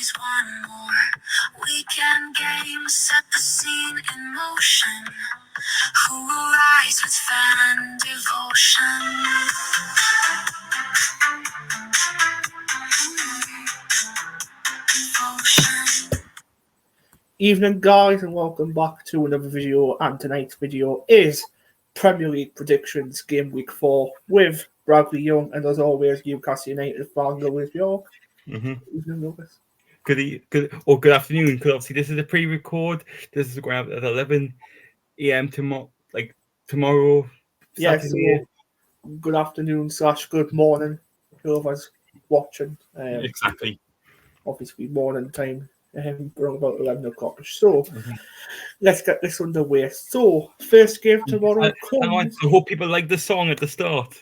always one more weekend game, set the scene in motion. Who will rise with fan devotion? Evening guys, and welcome back to another video, and tonight's video is Premier League predictions game week 4 with Bradley Young, and as always Newcastle United fan Lewis York. Evening, Lewis. Good afternoon, because obviously this is a pre-record. This is going out at 11 a.m. tomorrow. Yes, Saturday. so good afternoon / good morning, whoever's watching. Exactly. Obviously morning time, around about 11 o'clock. So let's get this underway. So first game tomorrow. I hope people like the song at the start.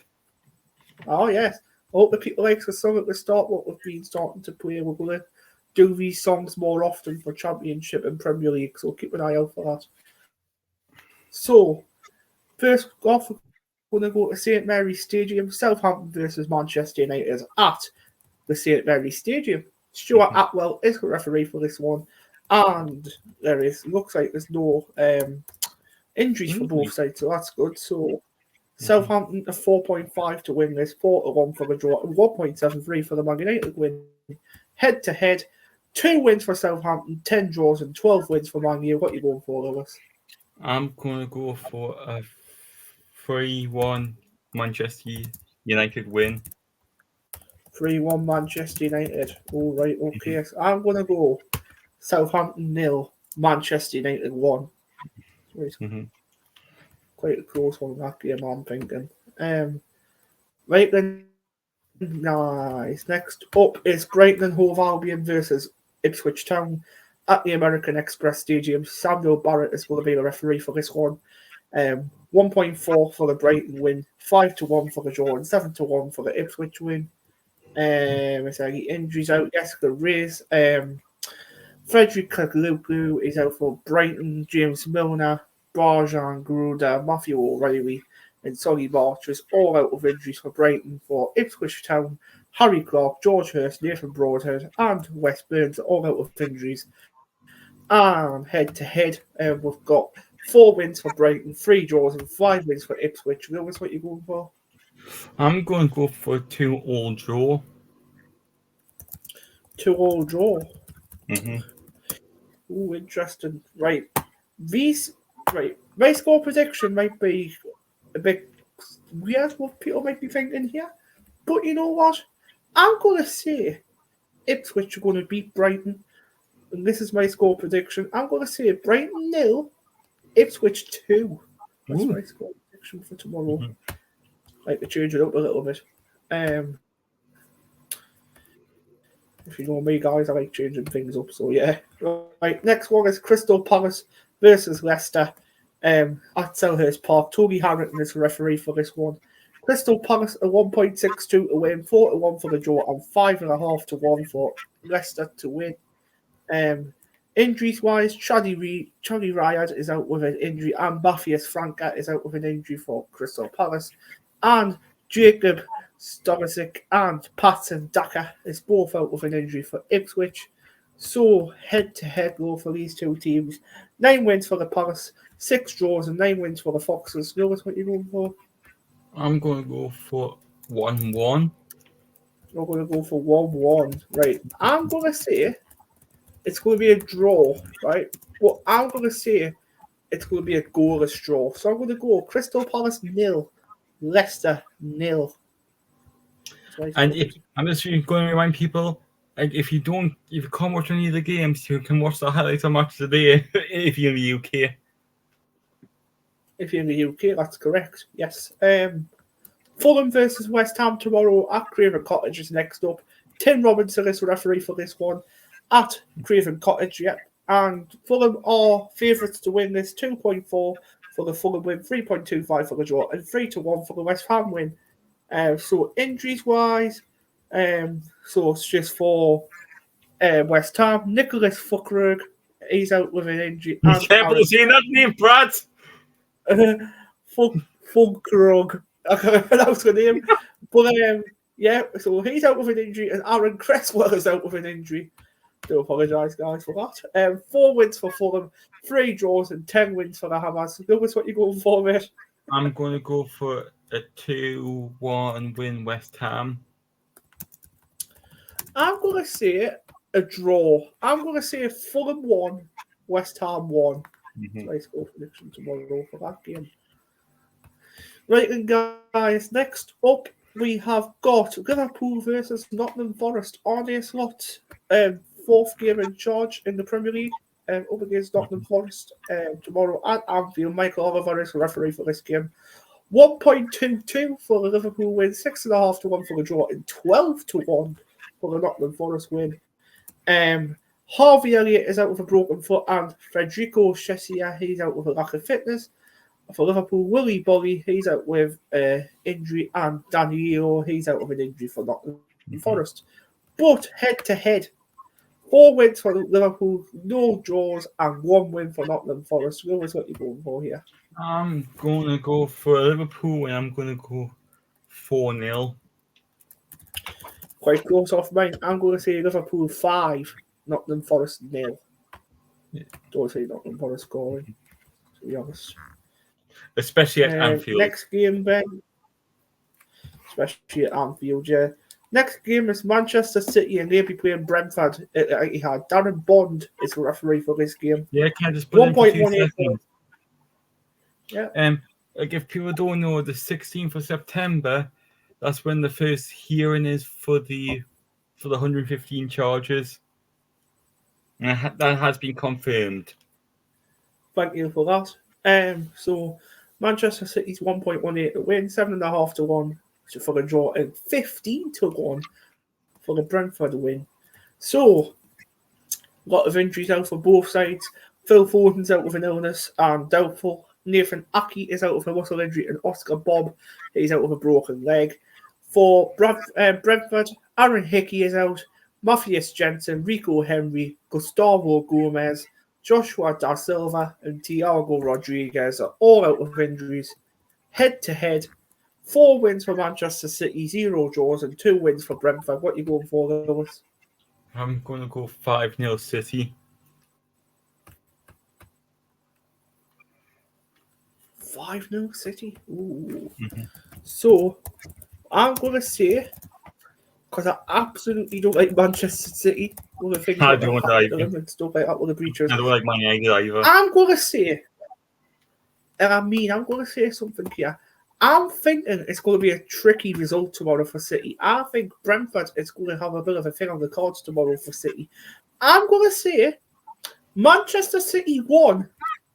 Oh yes, I hope the people like the song at the start. What we've been starting to play, we're going to do these songs more often for Championship and Premier League, so keep an eye out for that. So first off, we're going to go to St Mary's Stadium. Southampton versus Manchester United at the St Mary's Stadium. Stuart Atwell is the referee for this one, and looks like there's no injuries for both sides, so that's good. So Southampton are 4.5 to win this, 4-1 for the draw, and 1.73 for the Man United win. Head to head, 2 wins for Southampton, 10 draws, and 12 wins for Man U. What are you going for, Lewis? I'm going to go for a 3-1 Manchester United win. 3-1 Manchester United. All right, okay. So I'm going to go Southampton 0, Manchester United 1. Quite a close one, that game, I'm thinking. Right then, nice. Next up is Brighton and Hove Albion versus Ipswich Town at the American Express Stadium. Samuel Barrett is going to be the referee for this one. 1.4 for the Brighton win, 5-1 for the draw, and 7-1 for the Ipswich win. Injuries out. Jessica Reyes. Frederick Kagluku is out for Brighton. James Milner, Barjan Gruda, Matthew O'Reilly, and Solly Bartres all out of injuries for Brighton. For Ipswich Town, Harry Clark, George Hurst, Nathan Broadhead, and Wes Burns all out of injuries. And head to head, we've got 4 wins for Brighton, 3 draws, and 5 wins for Ipswich. Lewis, what are you going for? I'm going to go for 2-2 draw. 2-2 draw. Ooh, interesting. Right. My score prediction might be a bit weird what people might be thinking here. But you know what? I'm going to say Ipswich are going to beat Brighton. And this is my score prediction. I'm going to say Brighton 0, Ipswich 2. That's my score prediction for tomorrow. Like to change it up a little bit. If you know me, guys, I like changing things up. So yeah. Right. Next one is Crystal Palace versus Leicester at Selhurst Park. Toby Harrington is the referee for this one. Crystal Palace are 1.62 to win, 4-1 for the draw, and 5.5-1 for Leicester to win. Injuries wise, Charlie Ryad is out with an injury, and Matthias Franca is out with an injury for Crystal Palace, and Jacob Storisic and Patson Daka is both out with an injury for Ipswich. So head to head go for these two teams. 9 wins for the Palace, 6 draws, and 9 wins for the Foxes. Notice what you're going for? I'm going to go for 1-1. You're going to go for 1-1. Right. I'm going to say it's going to be a draw, right? Well, I'm going to say it's going to be a goalless draw. So I'm going to go Crystal Palace 0, Leicester 0. And I'm just going to remind people, like, if you can't watch any of the games, you can watch the highlights of Match of the Day if you're in the UK. If you're in the UK, that's correct. Yes. Fulham versus West Ham tomorrow at Craven Cottage is next up. Tim Robinson is the referee for this one at Craven Cottage. Yep. And Fulham are favourites to win this. 2.4 for the Fulham win, 3.25 for the draw, and 3-1 for the West Ham win. So injuries wise, so it's just for West Ham. Nicholas Fukrug, he's out with an injury. You can't believe saying that name, Brad. Fukrug, I can't pronounce the name, but yeah. So he's out with an injury, and Aaron Cresswell is out with an injury. Do apologise, guys, for that. 4 wins for Fulham, 3 draws, and 10 wins for the Hammers. Lewis, what you going for, mate? I'm going to go for a 2-1 win West Ham. I'm going to say a draw. I'm going to say Fulham 1, West Ham 1. Nice goal prediction tomorrow for that game. Right then, guys, next up we have got Liverpool versus Nottingham Forest on a slot. 4th game in charge in the Premier League. Up against Nottingham Forest tomorrow at Anfield. Michael Oliver is the referee for this game. 1.22 for the Liverpool win, 6.5 to 1 for the draw, and 12 to 1 for the Nottingham Forest win. Harvey Elliott is out with a broken foot, and Federico Chessia, he's out with a lack of fitness. For Liverpool, Willy Bolly, he's out with injury, and Danilo, he's out with an injury for Nottingham Forest. But head-to-head, 4 wins for Liverpool, no draws, and 1 win for Nottingham Forest. What are you going for here? I'm going to go for Liverpool, and I'm going to go 4-0. Quite close off mine. I'm going to say Liverpool 5, Nottingham Forest 0. Yeah. Don't say Nottingham Forest scoring, to be honest. Especially at Anfield. Next game, Ben. Especially at Anfield, yeah. Next game is Manchester City, and they'll be playing Brentford. Darren Bond is the referee for this game. Yeah, can I just put in for 2 seconds? Yeah. Like if people don't know, the 16th of September, that's when the first hearing is for the 115 charges. And that has been confirmed. Thank you for that. So Manchester City's 1.18 to win, 7.5 to 1 for the draw, and 15 to 1 for the Brentford win. So a lot of injuries out for both sides. Phil Foden's out with an illness and doubtful. Nathan Aki is out with a muscle injury, and Oscar Bob, he's out with a broken leg. For Brentford, Aaron Hickey is out. Matthias Jensen, Rico Henry, Gustavo Gomez, Joshua Da Silva, and Thiago Rodriguez are all out with injuries. Head-to-head, 4 wins for Manchester City, 0 draws, and 2 wins for Brentford. What are you going for, Lewis? I'm going to go 5-0 City. 5-0 City? Ooh. So, I'm going to say, because I absolutely don't like Manchester City, one of the things I don't like and stuff like that with the breaches. I don't like Man United either. I'm going to say, and I'm going to say something here. I'm thinking it's going to be a tricky result tomorrow for City. I think Brentford is going to have a bit of a thing on the cards tomorrow for City. I'm going to say Manchester City 1,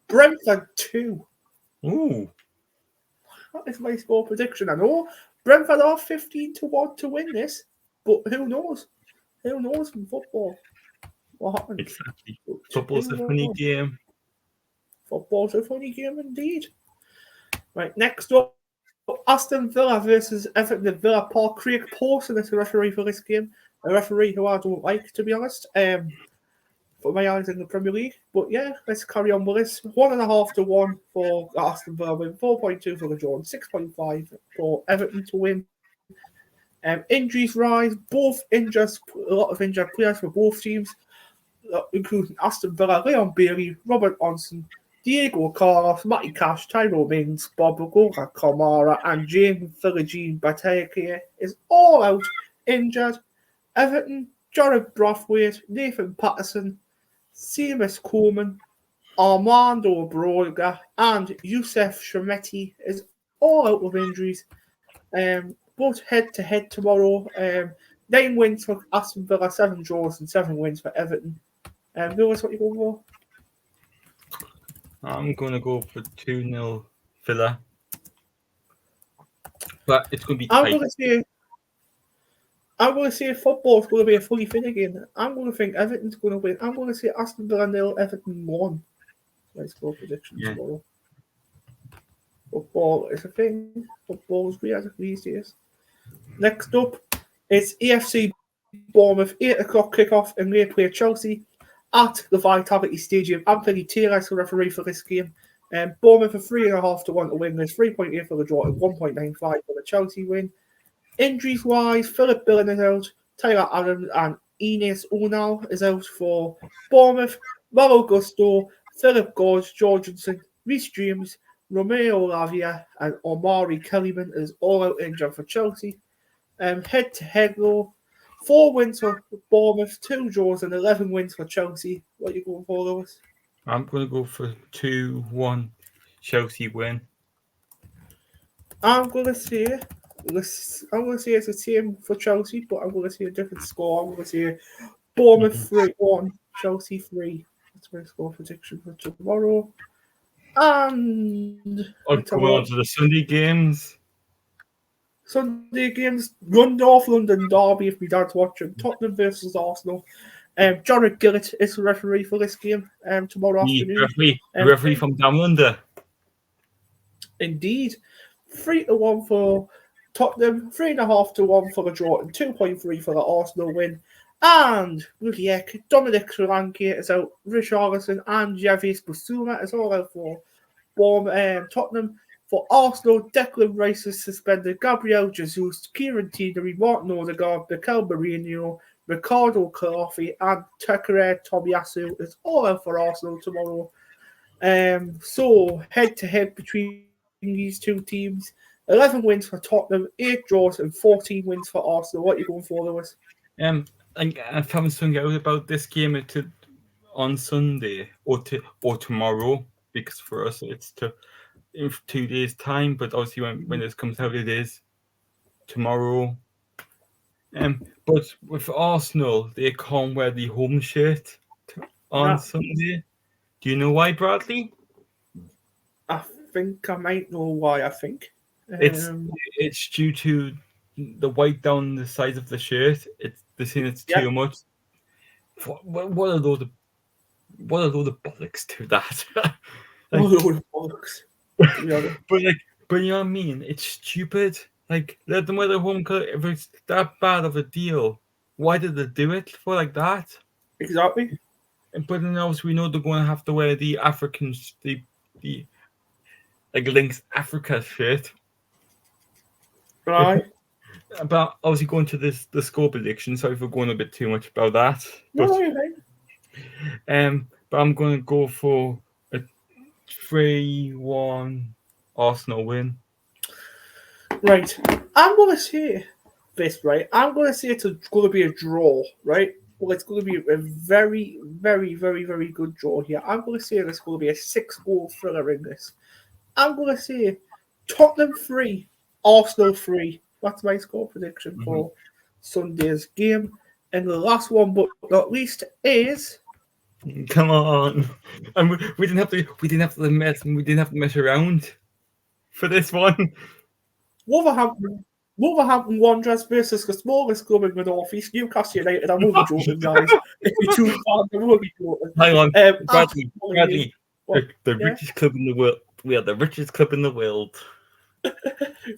Brentford 2. Ooh. That is my score prediction. I know Brentford are 15 to 1 to win this, but who knows? Who knows from football? What happens? Exactly. Football's a funny game. Football's a funny game indeed. Right, next up, Aston Villa versus Everton at Villa Park. Craig Pawson is the referee for this game. A referee who I don't like, to be honest. For my eyes in the Premier League. But yeah, let's carry on with this. 1.5 to 1 for Aston Villa win, 4.2 for the draw, 6.5 for Everton to win. Injuries rise, both injured, a lot of injured players for both teams, including Aston Villa, Leon Bailey, Robert Onson, Diego Carlos, Matty Cash, Tyrone Mings, Bob Goga Kamara, and James Philogene Bateke is all out injured. Everton, Jared Brathwaite, Nathan Patterson, Seamus Coleman, Armando Broga, and Youssef Shameti is all out with injuries. Both head-to-head tomorrow. 9 wins for Aston Villa, 7 draws, and 7 wins for Everton. Lewis, what you going for? I'm going to go for 2-0 Villa. But it's going to be tight. I'm going to say football's going to be a fully fit again. I'm going to think Everton's going to win. I'm going to say Aston Villa 0, Everton 1. Let's go prediction tomorrow. Football is a thing. Football is weird these days. Next up, it's AFC Bournemouth, 8 o'clock kickoff, and they play Chelsea at the Vitality Stadium. Anthony Taylor is the referee for this game. Bournemouth are 3.5 to 1 to win. There's 3.8 for the draw and 1.95 for the Chelsea win. Injuries wise, Philip Billing is out, Tyler Adams and Ines Unal is out for Bournemouth. Mal Augusto, Philip Gorge, Jorgensen, Reece James, Romeo Lavia, and Omari Kellyman is all out injured for Chelsea. Head-to-head though, 4 wins for Bournemouth, 2 draws, and 11 wins for Chelsea. What are you going for, Lewis? I'm going to go for 2-1 Chelsea win. I'm going to say it's the same for Chelsea, but I'm going to say a different score. I'm going to say Bournemouth 3-1, Chelsea 3. That's my score prediction for tomorrow. And I'll go on to the Sunday games. Sunday games, North London derby if my dad's watching. Tottenham versus Arsenal. Jarrod Gillett is the referee for this game tomorrow afternoon. The referee from down under. Indeed. 3-1 for Tottenham, 3.5-1 for the draw, and 2.3 for the Arsenal win. And bloody heck, Dominic Solanke is out, Richarlison and Javis Busuma is all out for Tottenham. For Arsenal, Declan Rice is suspended, Gabriel Jesus, Kieran Tierney, Martin Odegaard, Mikel Merino, Ricardo Calaffi, and Takare Tomiyasu is all out for Arsenal tomorrow. So head-to-head between these two teams, 11 wins for Tottenham, 8 draws, and 14 wins for Arsenal. What are you going for, Lewis? I haven't sung out about this game on Sunday or tomorrow, because for us it's in 2 days' time. But obviously, when this comes out, it is tomorrow. But with Arsenal, they can't wear the home shirt on Sunday. Do you know why, Bradley? I think I might know why. I think it's due to the white down the sides of the shirt. They're saying it's too much. What are those? What are those bollocks to that? What are those bollocks? But you know what I mean? It's stupid. Like, let them wear their home color. If it's that bad of a deal, why did they do it for like that? Exactly. But then obviously we know they're going to have to wear the Africans, the like Link's Africa shirt. Right. But obviously going to the score prediction. Sorry for going a bit too much about that. But, but I'm going to go for a 3-1 Arsenal win. Right. I'm going to say this, right? I'm going to say it's going to be a draw, right? Well, it's going to be a very, very, very, very good draw here. I'm going to say there's going to be a 6-goal thriller in this. I'm going to say Tottenham 3, Arsenal 3. That's my score prediction for Sunday's game. And the last one, but not least, is. Come on, and we didn't have to mess around for this one. Wolverhampton Wanderers versus the smallest club in the North East, Newcastle United. I'm only joking, guys. If you're too far, I'm only joking. Hang on, Bradley. The richest club in the world. We are the richest club in the world.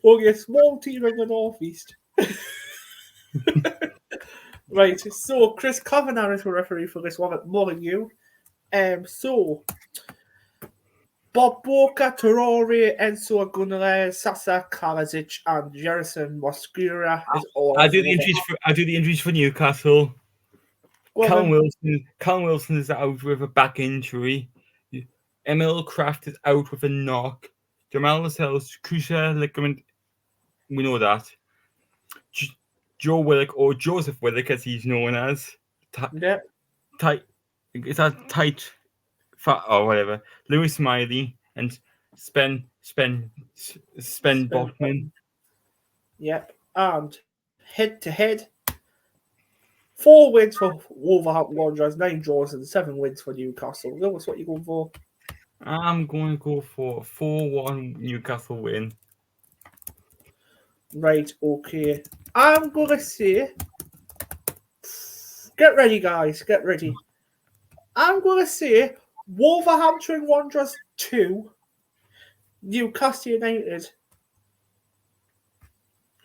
Only a small team in the North East. Right, so Chris Kavanagh is the referee for this one at Molyneux. So Bob Boca, Traore, Enzo Gunnar, Sasa Kalajic, and Jerison Mosquera is all. I do the injuries for Newcastle. Callum Wilson is out with a back injury. Emil Kraft is out with a knock. Jamal Lascelles, cruciate ligament. We know that. Joe Willock, or Joseph Willock as he's known as. Tight. Is that tight? Fat or whatever. Lewis Smiley and Spen Botman. Yep. And head-to-head, 4 wins for Wolverhampton Wanderers, 9 draws, and 7 wins for Newcastle. Lewis, what are you going for? I'm going to go for 4-1 Newcastle win. Right, okay. I'm going to say... Get ready, guys. Get ready. I'm going to say Wolverhampton Wanderers 2, Newcastle United.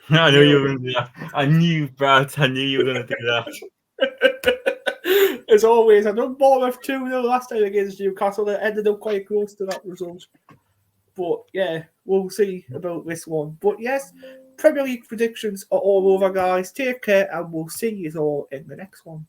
I knew you were going to do that. I knew you were going to do that. As always, I done Bournemouth 2-0 last time against Newcastle. It ended up quite close to that result. But yeah, we'll see about this one. But yes, Premier League predictions are all over, guys. Take care, and we'll see you all in the next one.